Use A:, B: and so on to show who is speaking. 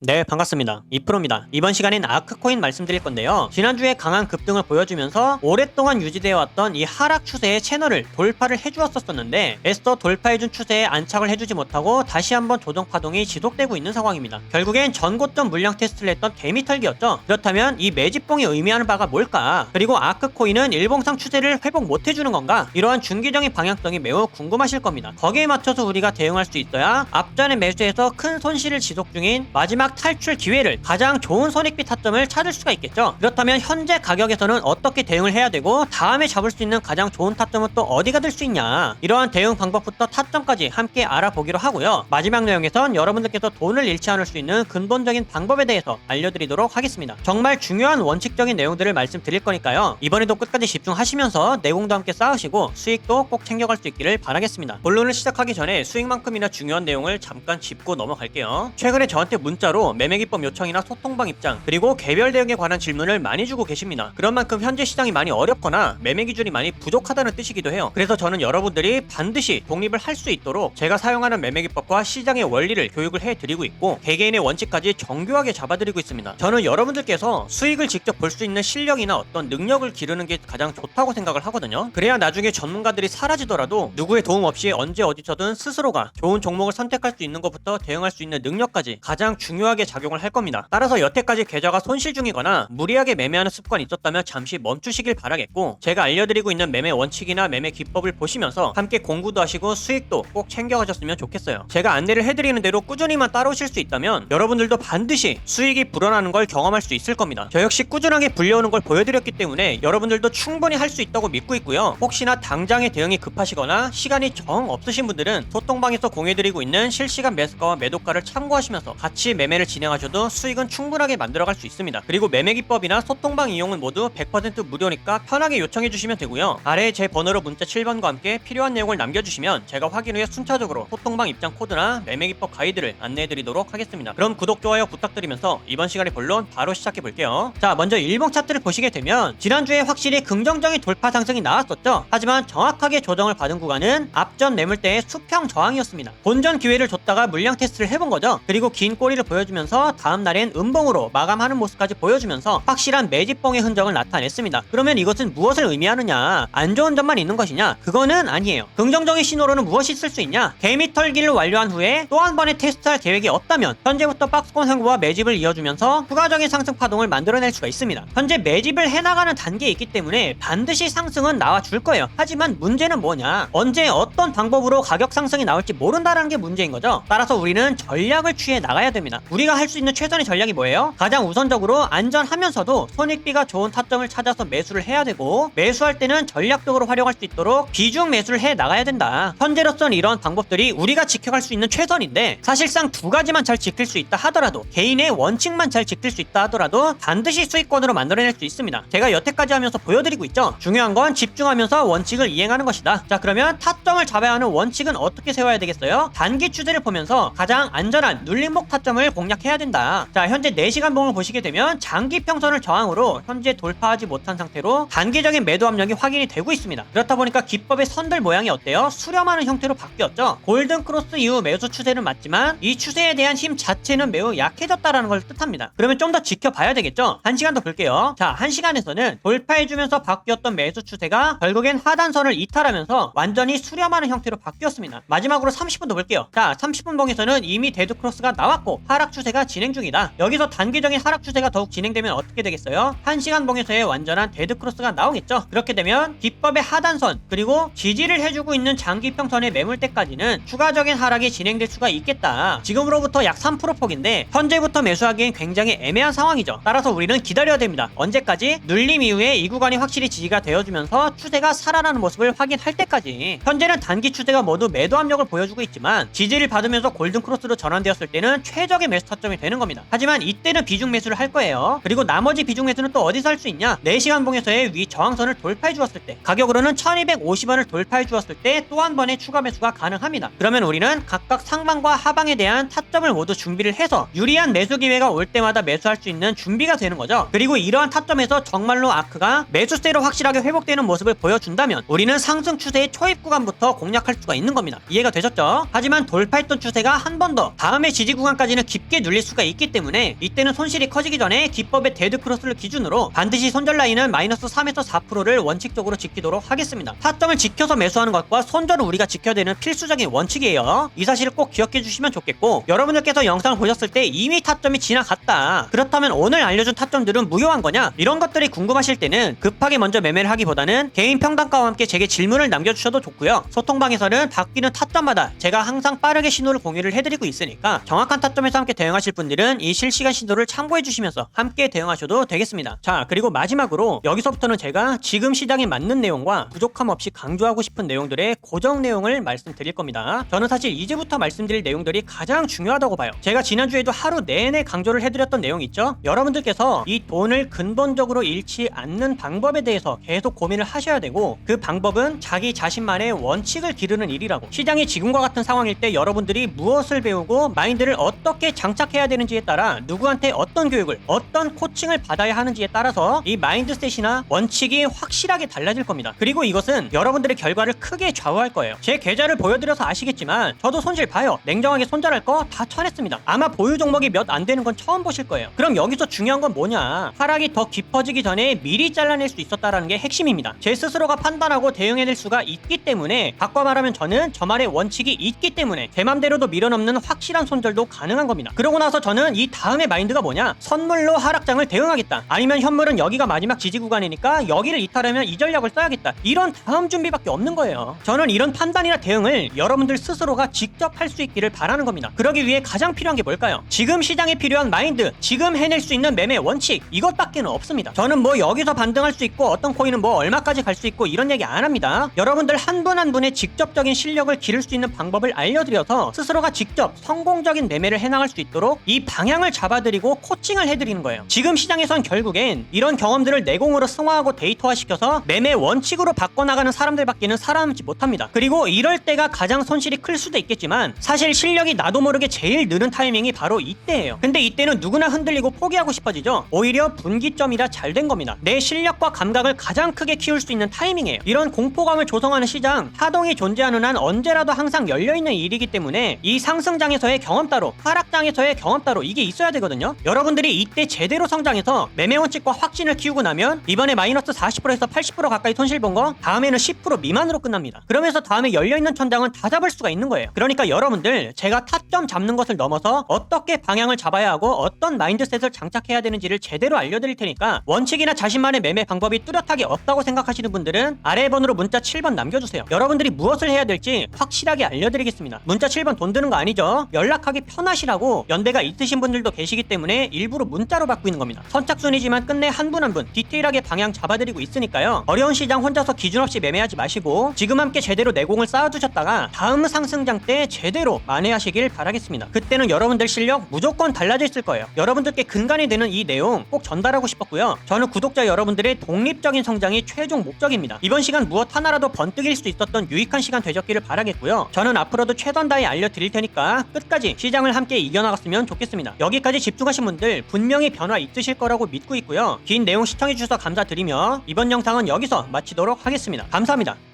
A: 네, 반갑습니다. 이프로입니다. 이번 시간엔 아크코인 말씀드릴 건데요. 지난주에 강한 급등을 보여주면서 오랫동안 유지되어 왔던 이 하락 추세의 채널을 돌파를 해주었었는데 애써 돌파해준 추세에 안착을 해주지 못하고 다시 한번 조정 파동이 지속되고 있는 상황입니다. 결국엔 전고점 물량 테스트를 했던 개미털기였죠. 그렇다면 이 매집봉이 의미하는 바가 뭘까? 그리고 아크코인은 일봉상 추세를 회복 못해주는 건가? 이러한 중기적인 방향성이 매우 궁금하실 겁니다. 거기에 맞춰서 우리가 대응할 수 있어야 앞전의 매수에서 큰 손실을 지속 중인 마지막 탈출 기회를 가장 좋은 손익비 타점을 찾을 수가 있겠죠. 그렇다면 현재 가격에서는 어떻게 대응을 해야 되고 다음에 잡을 수 있는 가장 좋은 타점은 또 어디가 될 수 있냐, 이러한 대응 방법부터 타점까지 함께 알아보기로 하고요. 마지막 내용에선 여러분들께서 돈을 잃지 않을 수 있는 근본적인 방법에 대해서 알려드리도록 하겠습니다. 정말 중요한 원칙적인 내용들을 말씀드릴 거니까요. 이번에도 끝까지 집중하시면서 내공도 함께 쌓으시고 수익도 꼭 챙겨갈 수 있기를 바라겠습니다. 본론을 시작하기 전에 수익만큼이나 중요한 내용을 잠깐 짚고 넘어갈게요. 최근에 저한테 문자로 매매기법 요청이나 소통방 입장, 그리고 개별 대응에 관한 질문을 많이 주고 계십니다. 그런 만큼 현재 시장이 많이 어렵거나 매매 기준이 많이 부족하다는 뜻이기도 해요. 그래서 저는 여러분들이 반드시 독립을 할 수 있도록 제가 사용하는 매매기법과 시장의 원리를 교육을 해드리고 있고 개개인의 원칙까지 정교하게 잡아드리고 있습니다. 저는 여러분들께서 수익을 직접 볼 수 있는 실력이나 어떤 능력을 기르는 게 가장 좋다고 생각을 하거든요. 그래야 나중에 전문가들이 사라지더라도 누구의 도움 없이 언제 어디서든 스스로가 좋은 종목을 선택할 수 있는 것부터 대응할 수 있는 능력까지 가장 중요하게 작용을 할 겁니다. 따라서 여태까지 계좌가 손실 중이거나 무리하게 매매하는 습관이 있었다면 잠시 멈추시길 바라겠고, 제가 알려드리고 있는 매매 원칙이나 매매 기법을 보시면서 함께 공부도 하시고 수익도 꼭 챙겨가셨으면 좋겠어요. 제가 안내를 해드리는 대로 꾸준히만 따라오실 수 있다면 여러분들도 반드시 수익이 불어나는 걸 경험할 수 있을 겁니다. 저 역시 꾸준하게 불려오는 걸 보여드렸기 때문에 여러분들도 충분히 할 수 있다고 믿고 있고요. 혹시나 당장의 대응이 급하시거나 시간이 정 없으신 분들은 소통방에서 공유해드리고 있는 실시간 매수가와 매도가를 참고하시면서 같이 매매를 진행하셔도 수익은 충분하게 만들어갈 수 있습니다. 그리고 매매 기법이나 소통방 이용은 모두 100% 무료니까 편하게 요청해 주시면 되고요. 아래에 제 번호로 문자 7번과 함께 필요한 내용을 남겨주시면 제가 확인 후에 순차적으로 소통방 입장 코드나 매매 기법 가이드를 안내해 드리도록 하겠습니다. 그럼 구독, 좋아요 부탁드리면서 이번 시간의 본론 바로 시작해 볼게요. 자, 먼저 일봉 차트를 보시게 되면 지난주에 확실히 긍정적인 돌파 상승이 나왔었죠. 하지만 정확하게 조정을 받은 구간은 앞전 매물대의 수평 저항이었습니다. 본전 기회를 줬다가 물량 테스트를 해본 거죠. 그리고 긴 꼬리를 보여주면서 다음 날엔 음봉으로 마감하는 모습까지 보여주면서 확실한 매집봉의 흔적을 나타냈습니다. 그러면 이것은 무엇을 의미하느냐? 안 좋은 점만 있는 것이냐? 그거는 아니에요. 긍정적인 신호로는 무엇이 있을 수 있냐? 개미 털기를 완료한 후에 또 한 번의 테스트할 계획이 없다면 현재부터 박스권 상부와 매집을 이어주면서 추가적인 상승 파동을 만들어낼 수가 있습니다. 현재 매집을 해나가는 단계에 있기 때문에 반드시 상승은 나와줄 거예요. 하지만 문제는 뭐냐? 언제 어떤 방법으로 가격 상승이 나올지 모른다는 게 문제인 거죠. 따라서 우리는 전략을 취해 나가야 됩니다. 우리가 할 수 있는 최선의 전략이 뭐예요? 가장 우선적으로 안전하면서도 손익비가 좋은 타점을 찾아서 매수를 해야 되고, 매수할 때는 전략적으로 활용할 수 있도록 비중 매수를 해 나가야 된다. 현재로서는 이런 방법들이 우리가 지켜갈 수 있는 최선인데, 사실상 두 가지만 잘 지킬 수 있다 하더라도, 개인의 원칙만 잘 지킬 수 있다 하더라도 반드시 수익권으로 만들어낼 수 있습니다. 제가 여태까지 하면서 보여드리고 있죠. 중요한 건 집중하면서 원칙을 이행하는 것이다. 자, 그러면 타점을 잡아야 하는 원칙은 어떻게 세워야 되겠어요? 단기 추세를 보면서 가장 안전한 눌림목 타점을 공략해야 된다. 자, 현재 4시간 봉을 보시게 되면 장기 평선을 저항으로 현재 돌파하지 못한 상태로 단기적인 매도 압력이 확인이 되고 있습니다. 그렇다 보니까 기법의 선들 모양이 어때요? 수렴하는 형태로 바뀌었죠. 골든 크로스 이후 매수 추세는 맞지만 이 추세에 대한 힘 자체는 매우 약해졌다라는 걸 뜻합니다. 그러면 좀 더 지켜봐야 되겠죠. 1시간 더 볼게요. 자, 1시간에서는 돌파해주면서 바뀌었던 매수 추세가 결국엔 하단선을 이탈하면서 완전히 수렴하는 형태로 바뀌었습니다. 마지막으로 30분도 볼게요. 자, 30분 봉에서는 이미 데드 크로스가 나왔고 하락 추세가 진행 중이다. 여기서 단기적인 하락 추세가 더욱 진행되면 어떻게 되겠어요? 1시간 봉에서의 완전한 데드 크로스가 나오겠죠. 그렇게 되면 기법의 하단선 그리고 지지를 해주고 있는 장기 평선의 매물대까지는 추가적인 하락이 진행될 수가 있겠다. 지금으로부터 약 3% 폭인데 현재부터 매수하기엔 굉장히 애매한 상황이죠. 따라서 우리는 기다려야 됩니다. 언제까지? 눌림 이후에 이 구간이 확실히 지지가 되어주면서 추세가 살아나는 모습을 확인할 때까지. 현재는 단기 추세가 모두 매도 압력을 보여주고 있지만 지지를 받으면서 골든 크로스로 전환되었을 때는 최적의 매수 타점이 되는 겁니다. 하지만 이때는 비중 매수를 할 거예요. 그리고 나머지 비중 매수는 또 어디서 할 수 있냐? 4시간 봉에서의 위 저항선을 돌파해 주었을 때, 가격으로는 1250원을 돌파해 주었을 때 또 한 번의 추가 매수가 가능합니다. 그러면 우리는 각각 상방과 하방에 대한 타점을 모두 준비를 해서 유리한 매수 기회가 올 때마다 매수할 수 있는 준비가 되는 거죠. 그리고 이러한 타점에서 정말로 아크가 매수세로 확실하게 회복되는 모습을 보여준다면 우리는 상승 추세의 초입 구간부터 공략할 수가 있는 겁니다. 이해가 되셨죠? 하지만 돌파했던 추세가 한 번 더 다음의 지지 구간까지는 깊이 쉽게 눌릴 수가 있기 때문에 이때는 손실이 커지기 전에 기법의 데드크로스를 기준으로 반드시 손절 라인은 마이너스 3에서 4%를 원칙적으로 지키도록 하겠습니다. 타점을 지켜서 매수하는 것과 손절을 우리가 지켜야 되는 필수적인 원칙이에요. 이 사실을 꼭 기억해 주시면 좋겠고, 여러분들께서 영상을 보셨을 때 이미 타점이 지나갔다, 그렇다면 오늘 알려준 타점들은 무효한 거냐, 이런 것들이 궁금하실 때는 급하게 먼저 매매를 하기보다는 개인 평단가와 함께 제게 질문을 남겨주셔도 좋고요. 소통방에서는 바뀌는 타점마다 제가 항상 빠르게 신호를 공유를 해드리고 있으니까 정확한 타점에서 함께 대응하실 분들은 이 실시간 신호를 참고해 주시면서 함께 대응하셔도 되겠습니다. 자, 그리고 마지막으로 여기서부터는 제가 지금 시장에 맞는 내용과 부족함 없이 강조하고 싶은 내용들의 고정 내용을 말씀드릴 겁니다. 저는 사실 이제부터 말씀드릴 내용들이 가장 중요하다고 봐요. 제가 지난주에도 하루 내내 강조를 해드렸던 내용 있죠? 여러분들께서 이 돈을 근본적으로 잃지 않는 방법에 대해서 계속 고민을 하셔야 되고, 그 방법은 자기 자신만의 원칙을 기르는 일이라고. 시장이 지금과 같은 상황일 때 여러분들이 무엇을 배우고 마인드를 어떻게 장착해야 되는지에 따라 누구한테 어떤 교육을, 어떤 코칭을 받아야 하는지에 따라서 이 마인드셋이나 원칙이 확실하게 달라질 겁니다. 그리고 이것은 여러분들의 결과를 크게 좌우할 거예요. 제 계좌를 보여드려서 아시겠지만 저도 손실 봐요. 냉정하게 손절할 거 다 쳐냈습니다. 아마 보유 종목이 몇 안 되는 건 처음 보실 거예요. 그럼 여기서 중요한 건 뭐냐, 하락이 더 깊어지기 전에 미리 잘라낼 수 있었다라는 게 핵심입니다. 제 스스로가 판단하고 대응해낼 수가 있기 때문에, 바꿔 말하면 저는 저만의 원칙이 있기 때문에 제 맘대로도 밀어넘는 확실한 손절도 가능한 겁니다. 그러고 나서 저는 이 다음의 마인드가 뭐냐, 선물로 하락장을 대응하겠다, 아니면 현물은 여기가 마지막 지지 구간이니까 여기를 이탈하면 이 전략을 써야겠다, 이런 다음 준비밖에 없는 거예요. 저는 이런 판단이나 대응을 여러분들 스스로가 직접 할 수 있기를 바라는 겁니다. 그러기 위해 가장 필요한 게 뭘까요? 지금 시장에 필요한 마인드, 지금 해낼 수 있는 매매 원칙, 이것밖에는 없습니다. 저는 뭐 여기서 반등할 수 있고 어떤 코인은 뭐 얼마까지 갈 수 있고 이런 얘기 안 합니다. 여러분들 한 분 한 분의 직접적인 실력을 기를 수 있는 방법을 알려드려서 스스로가 직접 성공적인 매매를 해나갈 수 있도록 이 방향을 잡아드리고 코칭을 해드리는 거예요. 지금 시장에선 결국엔 이런 경험들을 내공으로 승화하고 데이터화시켜서 매매 원칙으로 바꿔나가는 사람들밖에는 살아남지 못합니다. 그리고 이럴 때가 가장 손실이 클 수도 있겠지만, 사실 실력이 나도 모르게 제일 느는 타이밍이 바로 이때예요. 근데 이때는 누구나 흔들리고 포기하고 싶어지죠. 오히려 분기점이라 잘 된 겁니다. 내 실력과 감각을 가장 크게 키울 수 있는 타이밍이에요. 이런 공포감을 조성하는 시장, 파동이 존재하는 한 언제라도 항상 열려있는 일이기 때문에 이 상승장에서의 경험 따로, 하락장에서의 경험 따로, 이게 있어야 되거든요. 여러분들이 이때 제대로 성장해서 매매 원칙과 확신을 키우고 나면 이번에 마이너스 40%에서 80% 가까이 손실 본 거 다음에는 10% 미만으로 끝납니다. 그러면서 다음에 열려있는 천장은 다 잡을 수가 있는 거예요. 그러니까 여러분들, 제가 타점 잡는 것을 넘어서 어떻게 방향을 잡아야 하고 어떤 마인드셋을 장착해야 되는지를 제대로 알려드릴 테니까, 원칙이나 자신만의 매매 방법이 뚜렷하게 없다고 생각하시는 분들은 아래 번호로 문자 7번 남겨주세요. 여러분들이 무엇을 해야 될지 확실하게 알려드리겠습니다. 문자 7번 돈 드는 거 아니죠? 연락하기 편하시라고 연대가 있으신 분들도 계시기 때문에 일부러 문자로 바꾸는 겁니다. 선착순이지만 끝내 한 분 한 분 디테일하게 방향 잡아드리고 있으니까요. 어려운 시장 혼자서 기준 없이 매매하지 마시고 지금 함께 제대로 내공을 쌓아두셨다가 다음 상승장 때 제대로 만회하시길 바라겠습니다. 그때는 여러분들 실력 무조건 달라져 있을 거예요. 여러분들께 근간이 되는 이 내용 꼭 전달하고 싶었고요. 저는 구독자 여러분들의 독립적인 성장이 최종 목적입니다. 이번 시간 무엇 하나라도 번뜩일 수 있었던 유익한 시간 되셨기를 바라겠고요. 저는 앞으로도 최선 다해 알려드릴 테니까 끝까지 시장을 함께 이겨나갔으면 좋겠습니다. 여기까지 집중하신 분들 분명히 변화 있으실 거라고 믿고 있고요. 긴 내용 시청해주셔서 감사드리며 이번 영상은 여기서 마치도록 하겠습니다. 감사합니다.